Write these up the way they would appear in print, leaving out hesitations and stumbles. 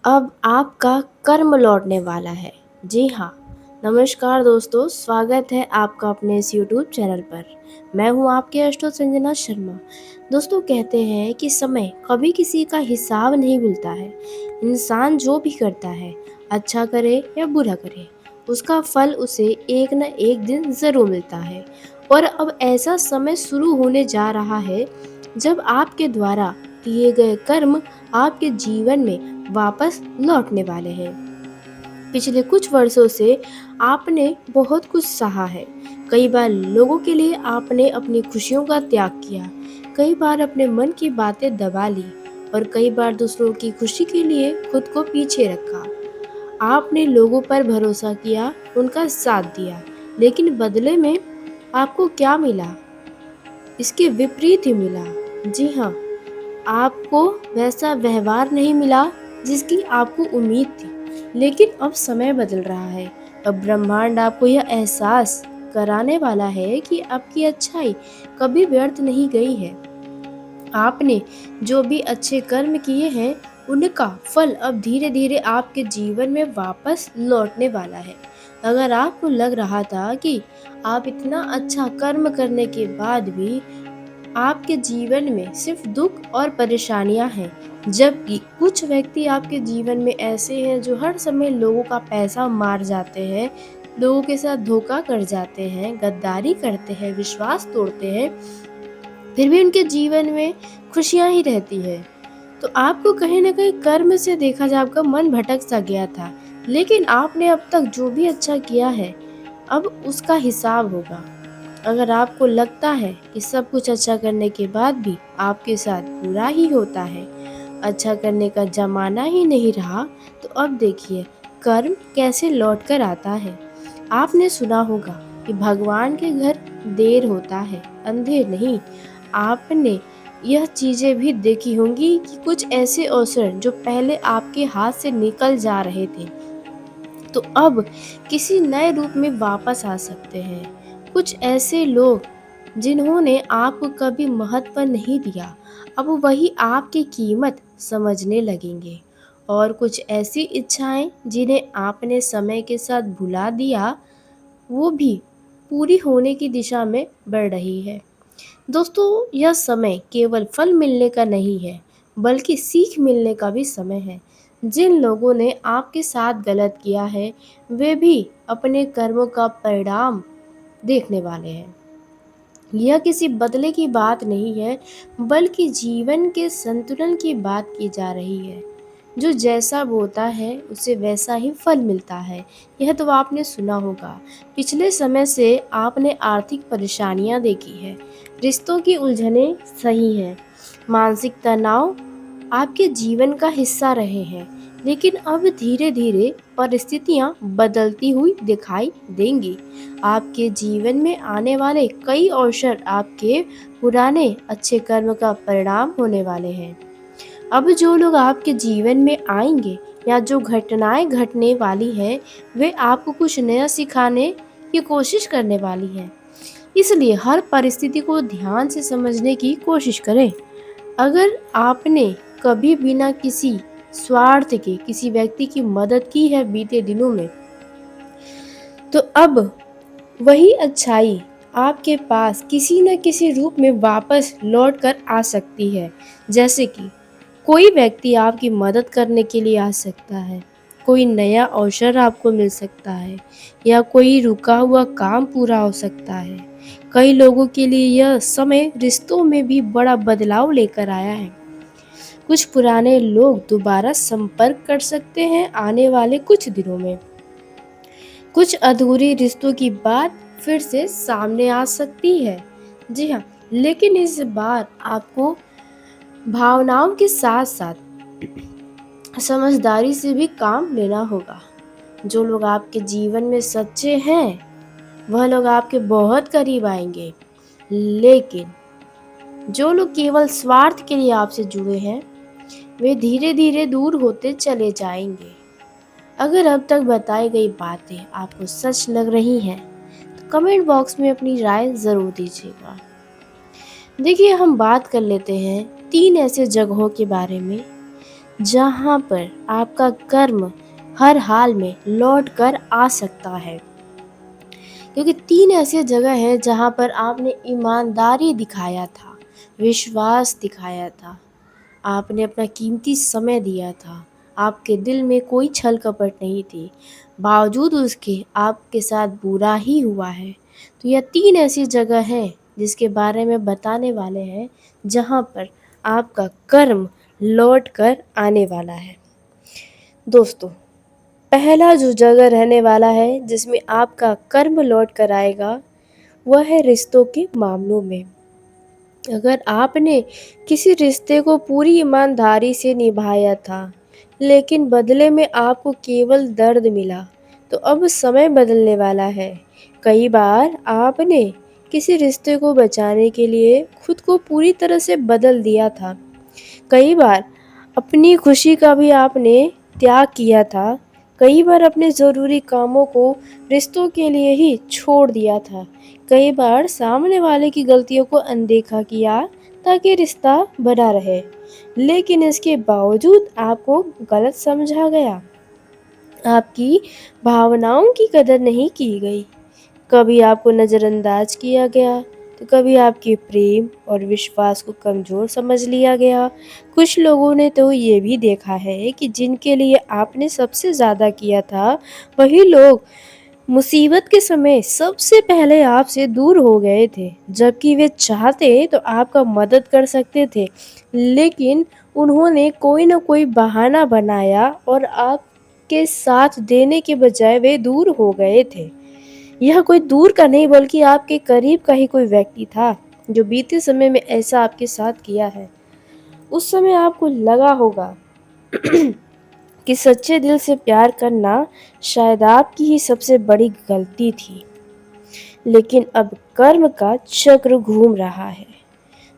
अब आपका कर्म लौटने वाला है। जी हाँ, नमस्कार दोस्तों, स्वागत है आपका अपने इस यूट्यूब चैनल पर। मैं हूँ आपकी होस्ट संजना शर्मा। दोस्तों, कहते हैं कि समय कभी किसी का हिसाब नहीं मिलता है। इंसान जो भी करता है, अच्छा करे या बुरा करे, उसका फल उसे एक न एक दिन ज़रूर मिलता है। और अब ऐसा समय शुरू होने जा रहा है जब आपके द्वारा किए गए कर्म आपके जीवन में वापस लौटने वाले हैं। पिछले कुछ वर्षों से आपने बहुत कुछ सहा है। कई बार लोगों के लिए आपने अपनी खुशियों का त्याग किया, कई बार अपने मन की बातें दबा ली और कई बार दूसरों की खुशी के लिए खुद को पीछे रखा। आपने लोगों पर भरोसा किया, उनका साथ दिया, लेकिन बदले में आपको क्या मिला? इसके विपरीत ही मिला। जी हाँ, आपको वैसा व्यवहार नहीं मिला जिसकी आपको उम्मीद थी। लेकिन अब समय बदल रहा है। अब ब्रह्मांड आपको यह एहसास कराने वाला है कि आपकी अच्छाई कभी व्यर्थ नहीं गई है। आपने जो भी अच्छे कर्म किए हैं, उनका फल अब धीरे धीरे आपके जीवन में वापस लौटने वाला है। अगर आपको लग रहा था कि आप इतना अच्छा कर्म करने के बाद भी आपके जीवन में सिर्फ दुख और परेशानियां हैं, जबकि कुछ व्यक्ति आपके जीवन में ऐसे हैं जो हर समय लोगों का पैसा मार जाते हैं, लोगों के साथ धोखा कर जाते हैं, गद्दारी करते हैं, विश्वास तोड़ते हैं, फिर भी उनके जीवन में खुशियां ही रहती है। तो आपको कहीं ना कहीं कर्म से देखा जाए आपका मन भटक सा गया था, लेकिन आपने अब तक जो भी अच्छा किया है, अब उसका हिसाब होगा। अगर आपको लगता है कि सब कुछ अच्छा करने के बाद भी आपके साथ बुरा ही होता है, अच्छा करने का जमाना ही नहीं रहा, तो अब देखिए कर्म कैसे लौट कर आता है। आपने सुना होगा कि भगवान के घर देर होता है, अंधेर नहीं। आपने यह चीजें भी देखी होंगी कि कुछ ऐसे अवसर जो पहले आपके हाथ से निकल जा रहे थे, तो अब किसी नए रूप में वापस आ सकते हैं। कुछ ऐसे लोग जिन्होंने आपको कभी महत्व नहीं दिया, अब वही आपकी कीमत समझने लगेंगे। और कुछ ऐसी इच्छाएं जिन्हें आपने समय के साथ भुला दिया, वो भी पूरी होने की दिशा में बढ़ रही है। दोस्तों, यह समय केवल फल मिलने का नहीं है, बल्कि सीख मिलने का भी समय है। जिन लोगों ने आपके साथ गलत किया है, वे भी अपने कर्मों का परिणाम देखने वाले हैं। यह किसी बदले की बात नहीं है, बल्कि जीवन के संतुलन की बात की जा रही है। जो जैसा बोता है उसे वैसा ही फल मिलता है। यह तो आपने सुना होगा। पिछले समय से आपने आर्थिक परेशानियां देखी है, रिश्तों की उलझनें सही हैं, मानसिक तनाव आपके जीवन का हिस्सा रहे हैं। लेकिन अब धीरे धीरे परिस्थितियां बदलती हुई दिखाई देंगी। आपके जीवन में आने वाले कई अवसर आपके पुराने अच्छे कर्म का परिणाम होने वाले हैं। अब जो लोग आपके जीवन में आएंगे या जो घटनाएं घटने वाली हैं, वे आपको कुछ नया सिखाने की कोशिश करने वाली हैं। इसलिए हर परिस्थिति को ध्यान से समझने की कोशिश करें। अगर आपने कभी बिना किसी स्वार्थ के किसी व्यक्ति की मदद की है बीते दिनों में, तो अब वही अच्छाई आपके पास किसी न किसी रूप में वापस लौट कर आ सकती है। जैसे कि कोई व्यक्ति आपकी मदद करने के लिए आ सकता है, कोई नया अवसर आपको मिल सकता है, या कोई रुका हुआ काम पूरा हो सकता है। कई लोगों के लिए यह समय रिश्तों में भी बड़ा बदलाव लेकर आया है। कुछ पुराने लोग दोबारा संपर्क कर सकते हैं आने वाले कुछ दिनों में। कुछ अधूरी रिश्तों की बात फिर से सामने आ सकती है। जी हाँ, लेकिन इस बार आपको भावनाओं के साथ साथ समझदारी से भी काम लेना होगा। जो लोग आपके जीवन में सच्चे हैं, वह लोग आपके बहुत करीब आएंगे। लेकिन जो लोग केवल स्वार्थ के लिए आपसे जुड़े हैं, वे धीरे धीरे दूर होते चले जाएंगे। अगर अब तक बताई गई बातें आपको सच लग रही हैं, तो कमेंट बॉक्स में अपनी राय ज़रूर दीजिएगा। देखिए, हम बात कर लेते हैं 3 ऐसे जगहों के बारे में जहाँ पर आपका कर्म हर हाल में लौट कर आ सकता है। क्योंकि 3 ऐसी जगह हैं जहाँ पर आपने ईमानदारी दिखाया था, विश्वास दिखाया था, आपने अपना कीमती समय दिया था, आपके दिल में कोई छल कपट नहीं थी, बावजूद उसके आपके साथ बुरा ही हुआ है। तो यह 3 ऐसी जगह हैं जिसके बारे में बताने वाले हैं जहाँ पर आपका कर्म लौट कर आने वाला है। दोस्तों, पहला जो जगह रहने वाला है जिसमें आपका कर्म लौट कर आएगा, वह है रिश्तों के मामलों में। अगर आपने किसी रिश्ते को पूरी ईमानदारी से निभाया था, लेकिन बदले में आपको केवल दर्द मिला, तो अब समय बदलने वाला है। कई बार आपने किसी रिश्ते को बचाने के लिए खुद को पूरी तरह से बदल दिया था। कई बार अपनी खुशी का भी आपने त्याग किया था। कई बार अपने ज़रूरी कामों को रिश्तों के लिए ही छोड़ दिया था। कई बार सामने वाले की गलतियों को अनदेखा किया ताकि रिश्ता बना रहे। लेकिन इसके बावजूद आपको गलत समझा गया। आपकी भावनाओं की कदर नहीं की गई। कभी आपको नज़रअंदाज किया गया, तो कभी आपके प्रेम और विश्वास को कमज़ोर समझ लिया गया। कुछ लोगों ने तो ये भी देखा है कि जिनके लिए आपने सबसे ज़्यादा किया था, वही लोग मुसीबत के समय सबसे पहले आपसे दूर हो गए थे। जबकि वे चाहते तो आपका मदद कर सकते थे, लेकिन उन्होंने कोई न कोई बहाना बनाया और आपके साथ देने के बजाय वे दूर हो गए थे। यह कोई दूर का नहीं बल्कि आपके करीब का ही कोई व्यक्ति था, जो बीते समय में ऐसा आपके साथ किया है। उस समय आपको लगा होगा कि सच्चे दिल से प्यार करना शायद आपकी ही सबसे बड़ी गलती थी। लेकिन अब कर्म का चक्र घूम रहा है।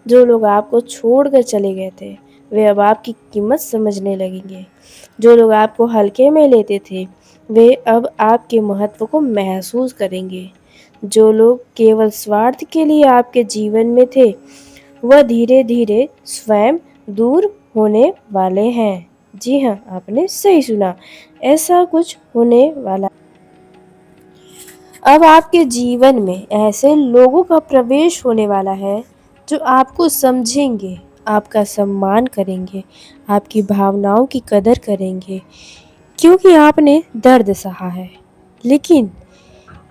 जो लोग आपको छोड़कर चले गए थे, वे अब आपकी कीमत समझने लगेंगे। जो लोग आपको हल्के में लेते थे, वे अब आपके महत्व को महसूस करेंगे। जो लोग केवल स्वार्थ के लिए आपके जीवन में थे, वह धीरे-धीरे स्वयं दूर होने वाले हैं। जी हाँ, आपने सही सुना। ऐसा कुछ होने वाला। अब आपके जीवन में ऐसे लोगों का प्रवेश होने वाला है जो आपको समझेंगे, आपका सम्मान करेंगे, आपकी भावनाओं की कदर करेंगे, क्योंकि आपने दर्द सहा है। लेकिन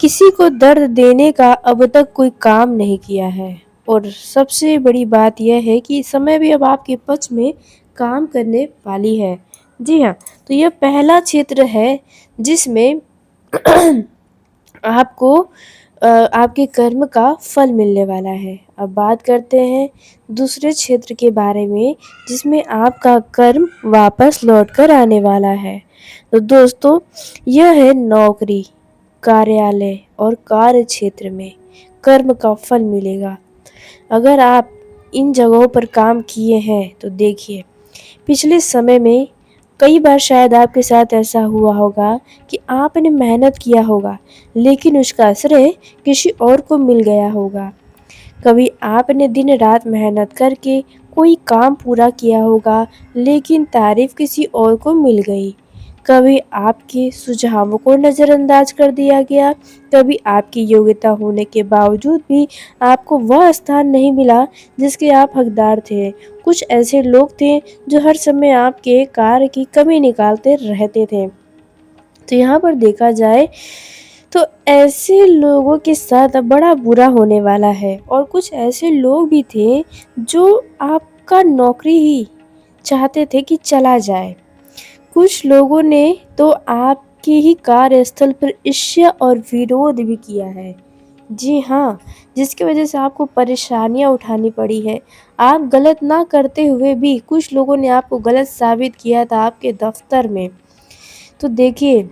किसी को दर्द देने का अब तक कोई काम नहीं किया है। और सबसे बड़ी बात यह है कि समय भी अब आपके पक्ष में काम करने वाली है। जी हाँ, तो यह पहला क्षेत्र है जिसमें आपको आपके कर्म का फल मिलने वाला है। अब बात करते हैं दूसरे क्षेत्र के बारे में, जिसमें आपका कर्म वापस लौट कर आने वाला है। तो दोस्तों, यह है नौकरी, कार्यालय और कार्य क्षेत्र में कर्म का फल मिलेगा। अगर आप इन जगहों पर काम किए हैं तो देखिए, पिछले समय में कई बार शायद आपके साथ ऐसा हुआ होगा कि आपने मेहनत किया होगा, लेकिन उसका श्रेय किसी और को मिल गया होगा। कभी आपने दिन रात मेहनत करके कोई काम पूरा किया होगा, लेकिन तारीफ किसी और को मिल गई। कभी आपके सुझावों को नज़रअंदाज कर दिया गया, कभी आपकी योग्यता होने के बावजूद भी आपको वह स्थान नहीं मिला जिसके आप हकदार थे। कुछ ऐसे लोग थे जो हर समय आपके कार्य की कमी निकालते रहते थे। तो यहाँ पर देखा जाए तो ऐसे लोगों के साथ अब बड़ा बुरा होने वाला है। और कुछ ऐसे लोग भी थे जो आपका नौकरी ही चाहते थे कि चला जाए। कुछ लोगों ने तो आपके ही कार्यस्थल पर ईर्ष्या और विरोध भी किया है। जी हाँ, जिसकी वजह से आपको परेशानियाँ उठानी पड़ी है। आप गलत ना करते हुए भी कुछ लोगों ने आपको गलत साबित किया था आपके दफ्तर में। तो देखिए,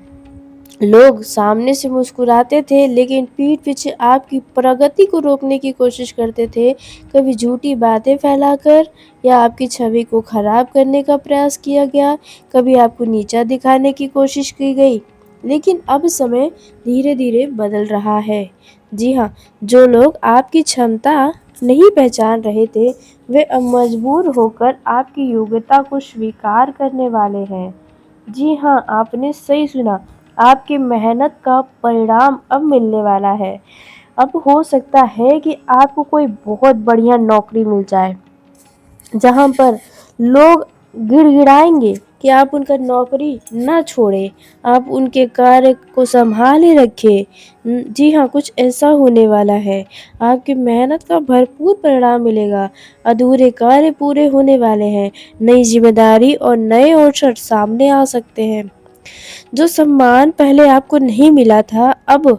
लोग सामने से मुस्कुराते थे, लेकिन पीठ पीछे आपकी प्रगति को रोकने की कोशिश करते थे। कभी झूठी बातें फैलाकर या आपकी छवि को खराब करने का प्रयास किया गया, कभी आपको नीचा दिखाने की कोशिश की गई। लेकिन अब समय धीरे धीरे बदल रहा है। जी हाँ, जो लोग आपकी क्षमता नहीं पहचान रहे थे, वे अब मजबूर होकर आपकी योग्यता को स्वीकार करने वाले हैं। जी हाँ, आपने सही सुना। आपकी मेहनत का परिणाम अब मिलने वाला है। अब हो सकता है कि आपको कोई बहुत बढ़िया नौकरी मिल जाए, जहाँ पर लोग गिड़गिड़ाएंगे कि आप उनका नौकरी ना छोड़ें, आप उनके कार्य को संभाले रखें। जी हाँ, कुछ ऐसा होने वाला है। आपकी मेहनत का भरपूर परिणाम मिलेगा। अधूरे कार्य पूरे होने वाले हैं। नई जिम्मेदारी और नए अवसर सामने आ सकते हैं। जो सम्मान पहले आपको नहीं मिला था, अब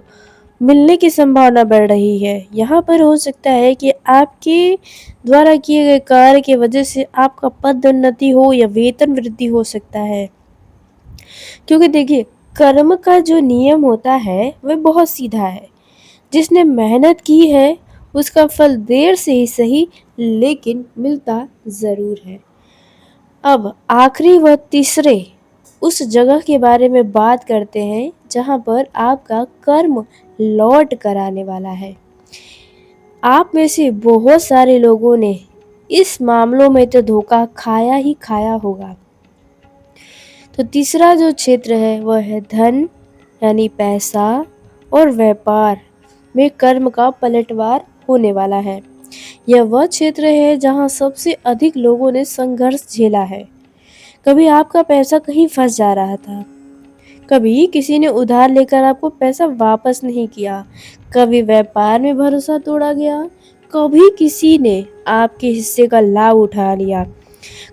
मिलने की संभावना बढ़ रही है। यहाँ पर हो सकता है कि आपके द्वारा किए गए कार्य की वजह से आपका पदोन्नति हो या वेतन वृद्धि हो सकता है। क्योंकि देखिए, कर्म का जो नियम होता है वह बहुत सीधा है। जिसने मेहनत की है उसका फल देर से ही सही, लेकिन मिलता ज़रूर है। अब आखिरी व तीसरे उस जगह के बारे में बात करते हैं जहाँ पर आपका कर्म लौट कर आने वाला है। आप में से बहुत सारे लोगों ने इस मामलों में तो धोखा खाया ही खाया होगा। तो तीसरा जो क्षेत्र है वह है धन, यानी पैसा और व्यापार में कर्म का पलटवार होने वाला है। यह वह क्षेत्र है जहाँ सबसे अधिक लोगों ने संघर्ष झेला है। कभी आपका पैसा कहीं फंस जा रहा था, कभी किसी ने उधार लेकर आपको पैसा वापस नहीं किया, कभी व्यापार में भरोसा तोड़ा गया, कभी किसी ने आपके हिस्से का लाभ उठा लिया।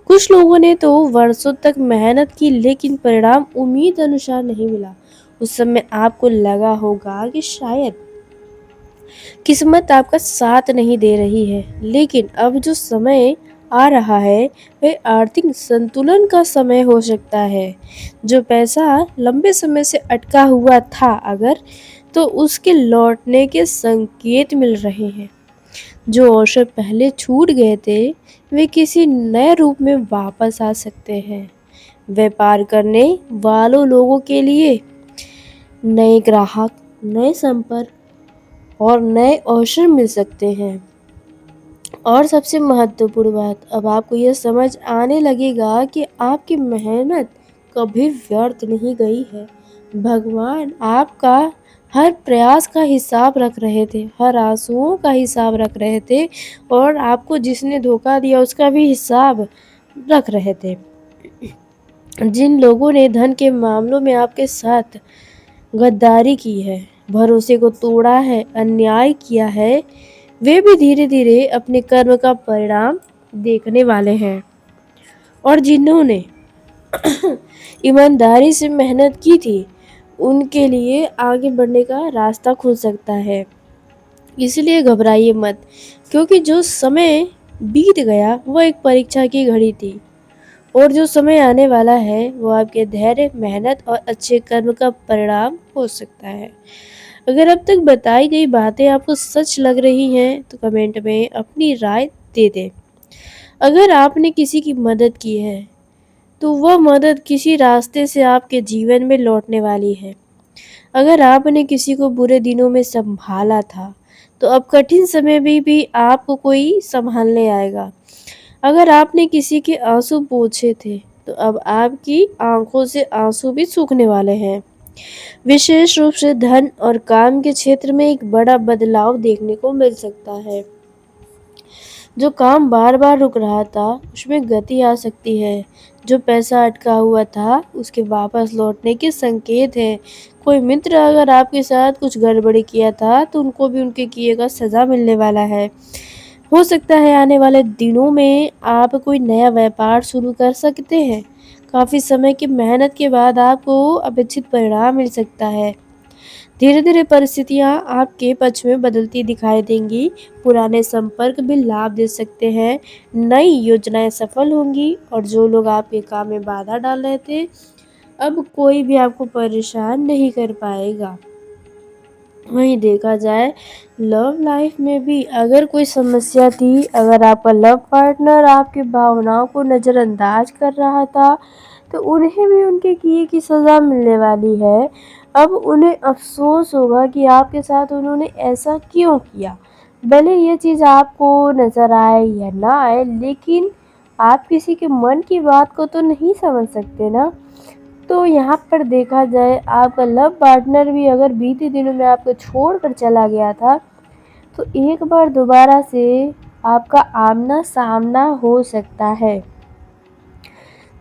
कुछ लोगों ने तो वर्षों तक मेहनत की, लेकिन परिणाम उम्मीद अनुसार नहीं मिला। उस समय आपको लगा होगा कि शायद किस्मत आपका साथ नहीं दे रही है, लेकिन अब जो समय आ रहा है वह आर्थिक संतुलन का समय हो सकता है। जो पैसा लंबे समय से अटका हुआ था अगर, तो उसके लौटने के संकेत मिल रहे हैं। जो अवसर पहले छूट गए थे वे किसी नए रूप में वापस आ सकते हैं। व्यापार करने वालों लोगों के लिए नए ग्राहक, नए संपर्क और नए अवसर मिल सकते हैं। और सबसे महत्वपूर्ण बात, अब आपको यह समझ आने लगेगा कि आपकी मेहनत कभी व्यर्थ नहीं गई है। भगवान आपका हर प्रयास का हिसाब रख रहे थे, हर आंसुओं का हिसाब रख रहे थे, और आपको जिसने धोखा दिया उसका भी हिसाब रख रहे थे। जिन लोगों ने धन के मामलों में आपके साथ गद्दारी की है, भरोसे को तोड़ा है, अन्याय किया है, वे भी धीरे धीरे अपने कर्म का परिणाम देखने वाले हैं। और जिन्होंने ईमानदारी से मेहनत की थी, उनके लिए आगे बढ़ने का रास्ता खुल सकता है। इसलिए घबराइए मत, क्योंकि जो समय बीत गया वह एक परीक्षा की घड़ी थी, और जो समय आने वाला है वो आपके धैर्य, मेहनत और अच्छे कर्म का परिणाम हो सकता है। अगर अब तक बताई गई बातें आपको सच लग रही हैं तो कमेंट में अपनी राय दे दें। अगर आपने किसी की मदद की है तो वह मदद किसी रास्ते से आपके जीवन में लौटने वाली है। अगर आपने किसी को बुरे दिनों में संभाला था तो अब कठिन समय में भी आपको कोई संभालने आएगा। अगर आपने किसी के आंसू पोंछे थे तो अब आपकी आंखों से आंसू भी सूखने वाले हैं। विशेष रूप से धन और काम के क्षेत्र में एक बड़ा बदलाव देखने को मिल सकता है। जो काम बार बार रुक रहा था उसमें गति आ सकती है। जो पैसा अटका हुआ था उसके वापस लौटने के संकेत हैं। कोई मित्र अगर आपके साथ कुछ गड़बड़ी किया था तो उनको भी उनके किए का सज़ा मिलने वाला है। हो सकता है आने वाले दिनों में आप कोई नया व्यापार शुरू कर सकते हैं। काफ़ी समय की मेहनत के बाद आपको अपेक्षित परिणाम मिल सकता है। धीरे धीरे परिस्थितियाँ आपके पक्ष में बदलती दिखाई देंगी। पुराने संपर्क भी लाभ दे सकते हैं। नई योजनाएं सफल होंगी, और जो लोग आपके काम में बाधा डाल रहे थे, अब कोई भी आपको परेशान नहीं कर पाएगा। वहीं देखा जाए लव लाइफ में भी अगर कोई समस्या थी, अगर आपका लव पार्टनर आपकी भावनाओं को नज़रअंदाज कर रहा था, तो उन्हें भी उनके किए की सज़ा मिलने वाली है। अब उन्हें अफ़सोस होगा कि आपके साथ उन्होंने ऐसा क्यों किया। भले ये चीज़ आपको नज़र आए या ना आए, लेकिन आप किसी के मन की बात को तो नहीं समझ सकते ना। तो यहाँ पर देखा जाए, आपका लव पार्टनर भी अगर बीते दिनों में आपको छोड़कर चला गया था, तो एक बार दोबारा से आपका आमना-सामना हो सकता है।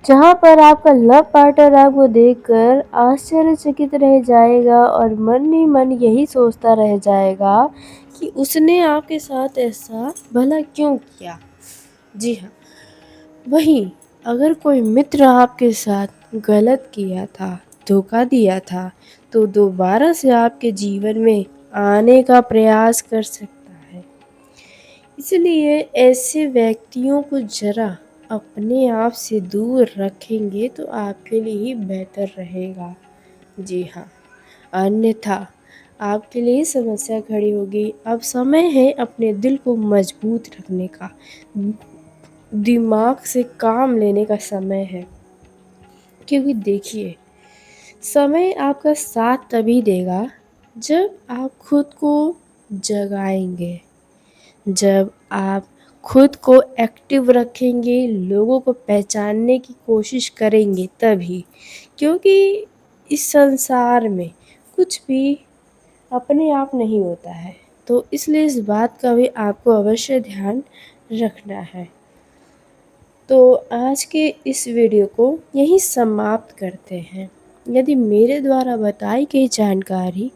जहाँ पर आपका लव पार्टनर आपको देखकर आश्चर्यचकित रह जाएगा और मन ही मन यही सोचता रह जाएगा कि उसने आपके साथ ऐसा भला क्यों किया। जी हाँ, वहीं अगर कोई मित्र आपके साथ गलत किया था, धोखा दिया था, तो दोबारा से आपके जीवन में आने का प्रयास कर सकता है। इसलिए ऐसे व्यक्तियों को ज़रा अपने आप से दूर रखेंगे तो आपके लिए ही बेहतर रहेगा। जी हाँ, अन्यथा आपके लिए समस्या खड़ी होगी। अब समय है अपने दिल को मजबूत रखने का, दिमाग से काम लेने का समय है। क्योंकि देखिए, समय आपका साथ तभी देगा जब आप खुद को जगाएंगे, जब आप खुद को एक्टिव रखेंगे, लोगों को पहचानने की कोशिश करेंगे तभी। क्योंकि इस संसार में कुछ भी अपने आप नहीं होता है, तो इसलिए इस बात का भी आपको अवश्य ध्यान रखना है। तो आज के इस वीडियो को यहीं समाप्त करते हैं। यदि मेरे द्वारा बताई गई जानकारी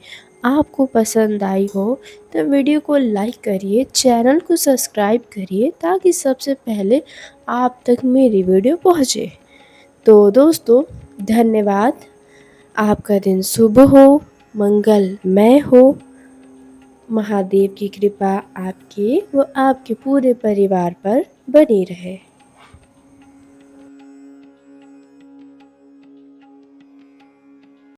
आपको पसंद आई हो तो वीडियो को लाइक करिए, चैनल को सब्सक्राइब करिए ताकि सबसे पहले आप तक मेरी वीडियो पहुंचे। तो दोस्तों, धन्यवाद। आपका दिन शुभ हो, मंगलमय हो। महादेव की कृपा आपके व आपके पूरे परिवार पर बनी रहे।